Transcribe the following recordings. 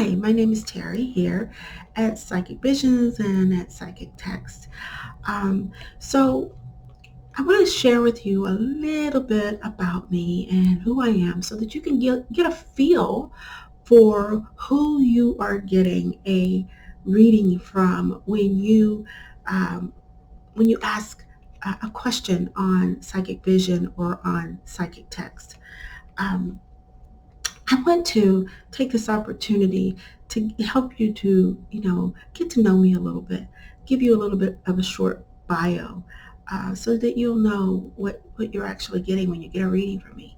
Hi, my name is Terry here at Psychic Visions and at Psychic Text. Um, so, I want to share with you a little bit about me and who I am so that you can get a feel for who you are getting a reading from um, when you ask a question on Psychic Vision or on Psychic Text. Um, I want to take this opportunity to help you to, get to know me a little bit, give you a little bit of a short bio, so that you'll know what you're actually getting when you get a reading from me.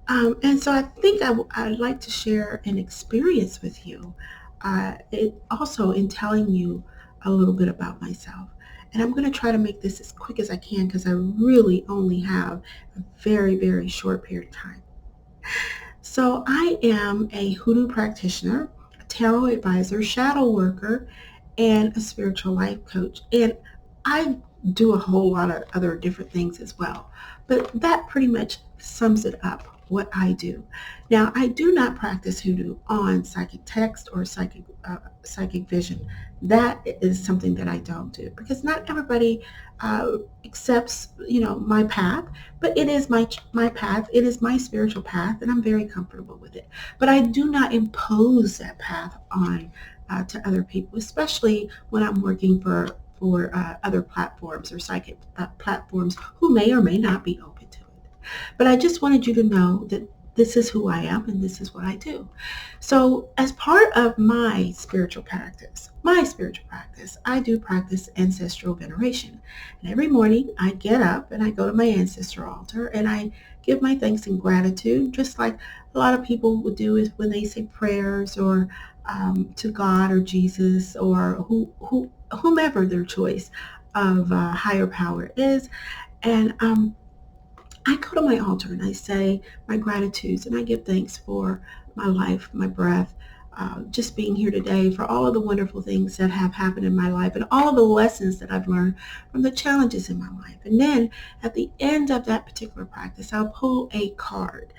And so I think I'd like to share an experience with you, it also in telling you a little bit about myself. And I'm going to try to make this as quick as I can because I really only have a very, very short period of time. So I am a hoodoo practitioner, a tarot advisor, shadow worker, and a spiritual life coach. And I do a whole lot of other different things as well. But that pretty much sums it up what I do. Now, I do not practice hoodoo on psychic text or psychic vision. That is something that I don't do because not everybody accepts, my path. But it is my path. It is my spiritual path, and I'm very comfortable with it. But I do not impose that path on to other people, especially when I'm working for other platforms or psychic platforms who may or may not be open to it. But I just wanted you to know that this is who I am and this is what I do. So, as part of my spiritual practice, I do practice ancestral veneration. And every morning I get up and I go to my ancestor altar and I give my thanks and gratitude, just like a lot of people would do is when they say prayers or to God or Jesus or whomever their choice of higher power is. And I go to my altar and I say my gratitudes and I give thanks for my life, my breath, just being here today, for all of the wonderful things that have happened in my life and all of the lessons that I've learned from the challenges in my life. And then at the end of that particular practice, I'll pull a card.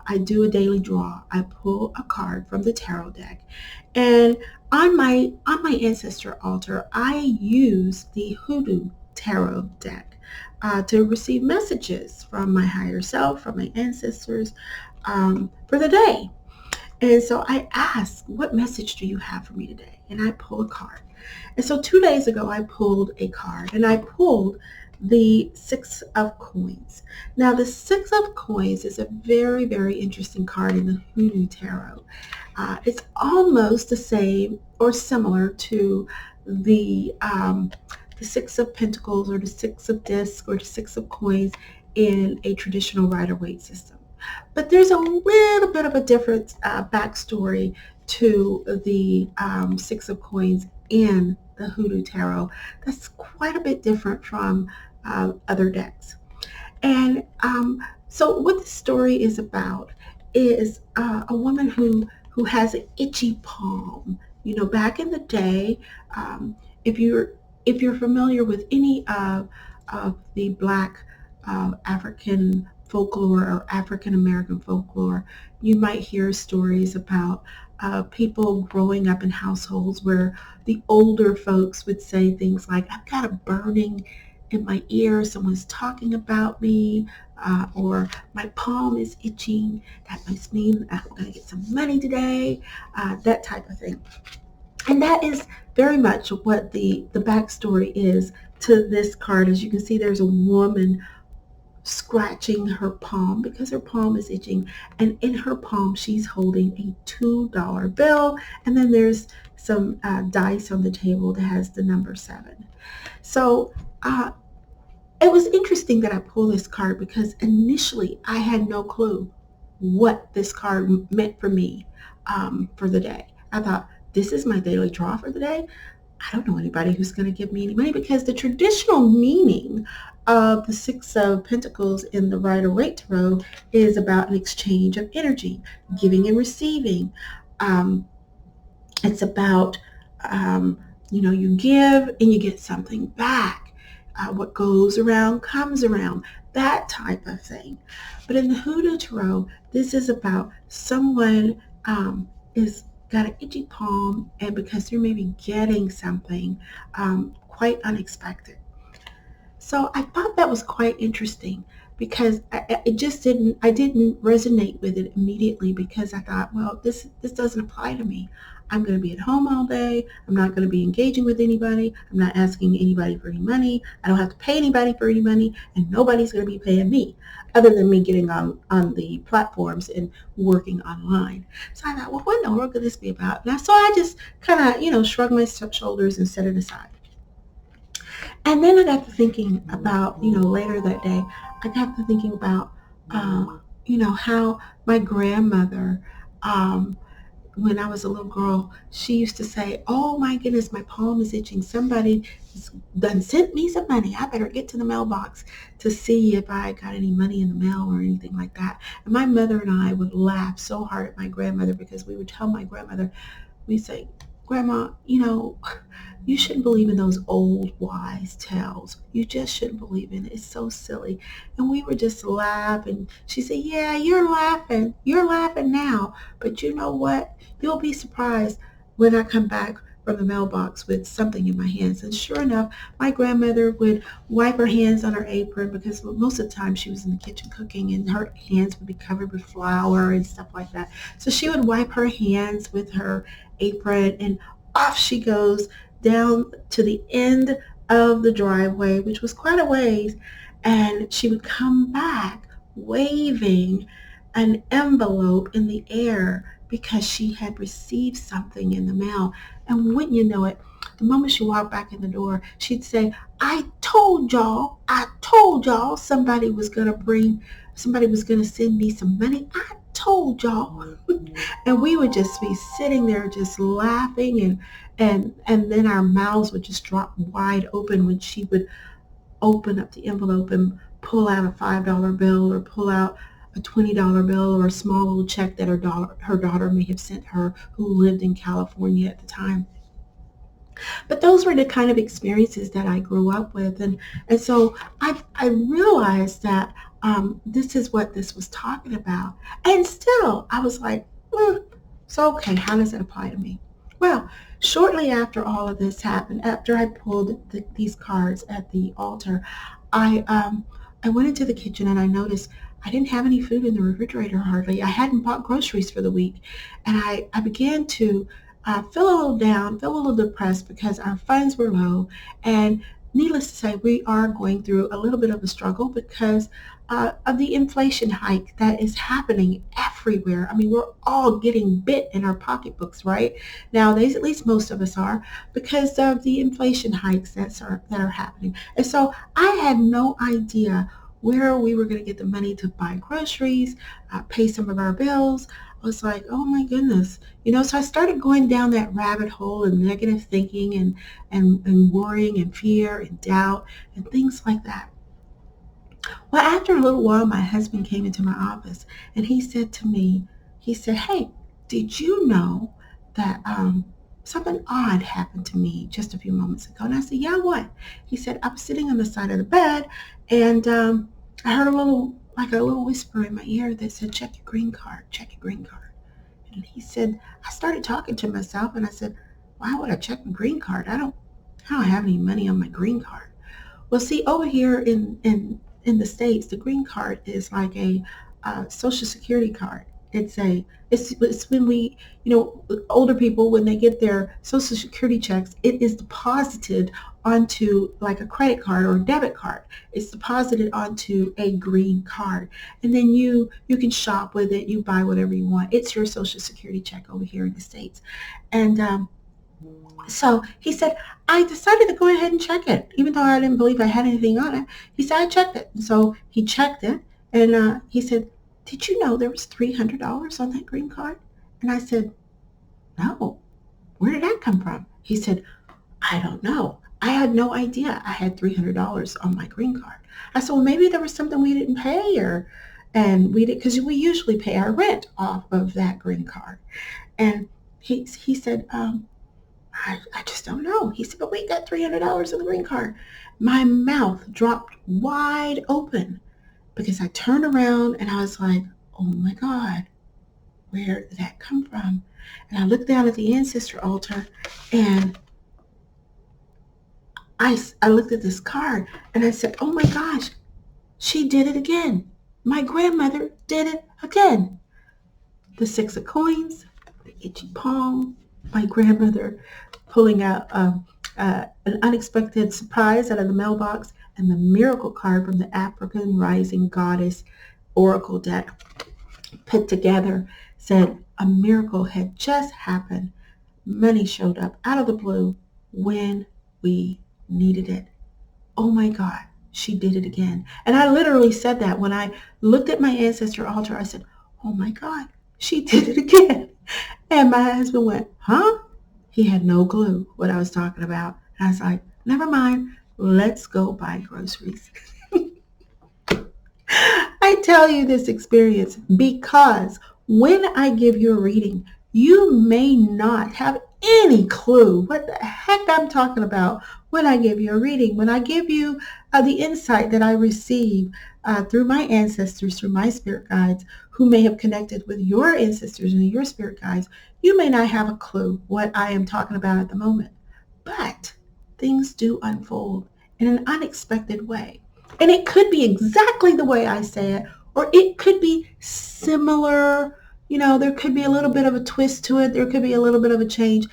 I do a daily draw. I pull a card from the tarot deck. And on my ancestor altar, I use the Hoodoo tarot deck to receive messages from my higher self, from my ancestors for the day. And so I ask, what message do you have for me today? And I pull a card. And so 2 days ago, I pulled a card and I pulled the Six of Coins. Now, the Six of Coins is a very, very interesting card in the Hoodoo Tarot. It's almost the same or similar to the Six of Pentacles or the Six of Discs or the Six of Coins in a traditional Rider-Waite system. But there's a little bit of a different backstory to the Six of Coins in the Hoodoo Tarot that's quite a bit different from other decks. And so what the story is about is a woman who has an itchy palm. Back in the day, if you're familiar with any of the Black African folklore or African American folklore, you might hear stories about people growing up in households where the older folks would say things like, "I've got a burning in my ear, someone's talking about me, or my palm is itching. That must mean I'm going to get some money today," that type of thing. And that is very much what the backstory is to this card. As you can see, there's a woman scratching her palm because her palm is itching. And in her palm, she's holding a $2 bill. And then there's some dice on the table that has the number 7. So it was interesting that I pulled this card because initially I had no clue what this card meant for me for the day. I thought, this is my daily draw for the day. I don't know anybody who's going to give me any money because the traditional meaning of the Six of Pentacles in the Rider-Waite Tarot is about an exchange of energy, giving and receiving. It's about, you give and you get something back. What goes around comes around, that type of thing. But in the Hoodoo Tarot, this is about someone is got an itchy palm, and because you're maybe getting something quite unexpected. So I thought that was quite interesting because it just I didn't resonate with it immediately because I thought, well, this doesn't apply to me. I'm going to be at home all day. I'm not going to be engaging with anybody. I'm not asking anybody for any money. I don't have to pay anybody for any money, and nobody's going to be paying me other than me getting on the platforms and working online. So I thought, well, what in the world could this be about? So I just kind of, shrugged my shoulders and set it aside. And then I got to thinking about, later that day, I got to thinking about, how my grandmother, um, when I was a little girl, she used to say, oh my goodness, my palm is itching. Somebody has done sent me some money. I better get to the mailbox to see if I got any money in the mail or anything like that. And my mother and I would laugh so hard at my grandmother because we would tell my grandmother, we say, Grandma, you shouldn't believe in those old wise tales. You just shouldn't believe in it. It's so silly. And we were just laughing. She said, yeah, you're laughing. You're laughing now. But you know what? You'll be surprised when I come back from the mailbox with something in my hands. And sure enough, my grandmother would wipe her hands on her apron because most of the time she was in the kitchen cooking and her hands would be covered with flour and stuff like that. So she would wipe her hands with her apron and off she goes down to the end of the driveway, which was quite a ways, and she would come back waving an envelope in the air because she had received something in the mail. And wouldn't you know it, the moment she walked back in the door, she'd say, I told y'all somebody was gonna send me some money. I told y'all. And we would just be sitting there just laughing and then our mouths would just drop wide open when she would open up the envelope and pull out a $5 bill or pull out a $20 bill or a small little check that her daughter may have sent her who lived in California at the time. But those were the kind of experiences that I grew up with. And so I realized that this is what this was talking about. And still, I was like, so okay, how does it apply to me? Well, shortly after all of this happened, after I pulled these cards at the altar, I went into the kitchen and I noticed I didn't have any food in the refrigerator hardly. I hadn't bought groceries for the week. And I began to feel a little down, feel a little depressed because our funds were low. And needless to say, we are going through a little bit of a struggle because of the inflation hike that is happening everywhere. I mean, we're all getting bit in our pocketbooks right nowadays. At least most of us are, because of the inflation hikes that are happening. And so I had no idea where we were going to get the money to buy groceries, pay some of our bills. I was like, oh my goodness, so I started going down that rabbit hole of negative thinking and worrying and fear and doubt and things like that. Well, after a little while, my husband came into my office and he said to me, he said, hey, did you know that something odd happened to me just a few moments ago? And I said, yeah, what? He said, I was sitting on the side of the bed and I heard like a little whisper in my ear that said, check your green card, check your green card. And he said, I started talking to myself and I said, why would I check my green card? I don't have any money on my green card. Well, see, over here in the States, the green card is like a Social Security card. It's when older people, when they get their Social Security checks, it is deposited onto like a credit card or a debit card. It's deposited onto a green card, and then you can shop with it. You buy whatever you want. It's your Social Security check over here in the States, and so he said, I decided to go ahead and check it, even though I didn't believe I had anything on it. He said, I checked it. And so he checked it, and he said, did you know there was $300 on that green card? And I said, no. Where did that come from? He said, I don't know. I had no idea I had $300 on my green card. I said, well, maybe there was something we didn't pay, and we did, because we usually pay our rent off of that green card. And he said, I just don't know. He said, but we got $300 on the green card. My mouth dropped wide open because I turned around and I was like, oh my God, where did that come from? And I looked down at the ancestor altar, and I looked at this card, and I said, oh my gosh, she did it again. My grandmother did it again. The six of coins, the itchy palm, my grandmother pulling out an unexpected surprise out of the mailbox, and the miracle card from the African Rising Goddess Oracle deck put together said a miracle had just happened. Money showed up out of the blue when we needed it. Oh my God, she did it again. And I literally said that when I looked at my ancestor altar. I said, oh my God, she did it again. And my husband went, huh? He had no clue what I was talking about. And I was like, never mind, let's go buy groceries. I tell you this experience because when I give you a reading, you may not have any clue what the heck I'm talking about when I give you a reading. When I give you the insight that I receive through my ancestors, through my spirit guides, who may have connected with your ancestors and your spirit guides, you may not have a clue what I am talking about at the moment. But things do unfold in an unexpected way. And it could be exactly the way I say it, or it could be similar. There could be a little bit of a twist to it. There could be a little bit of a change.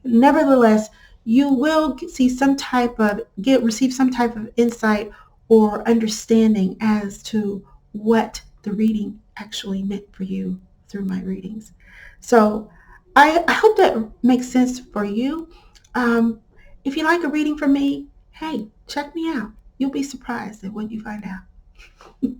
Nevertheless, you will receive some type of insight or understanding as to what the reading actually meant for you through my readings. So I hope that makes sense for you. Um, if you like a reading from me, hey, check me out. You'll be surprised at what you find out.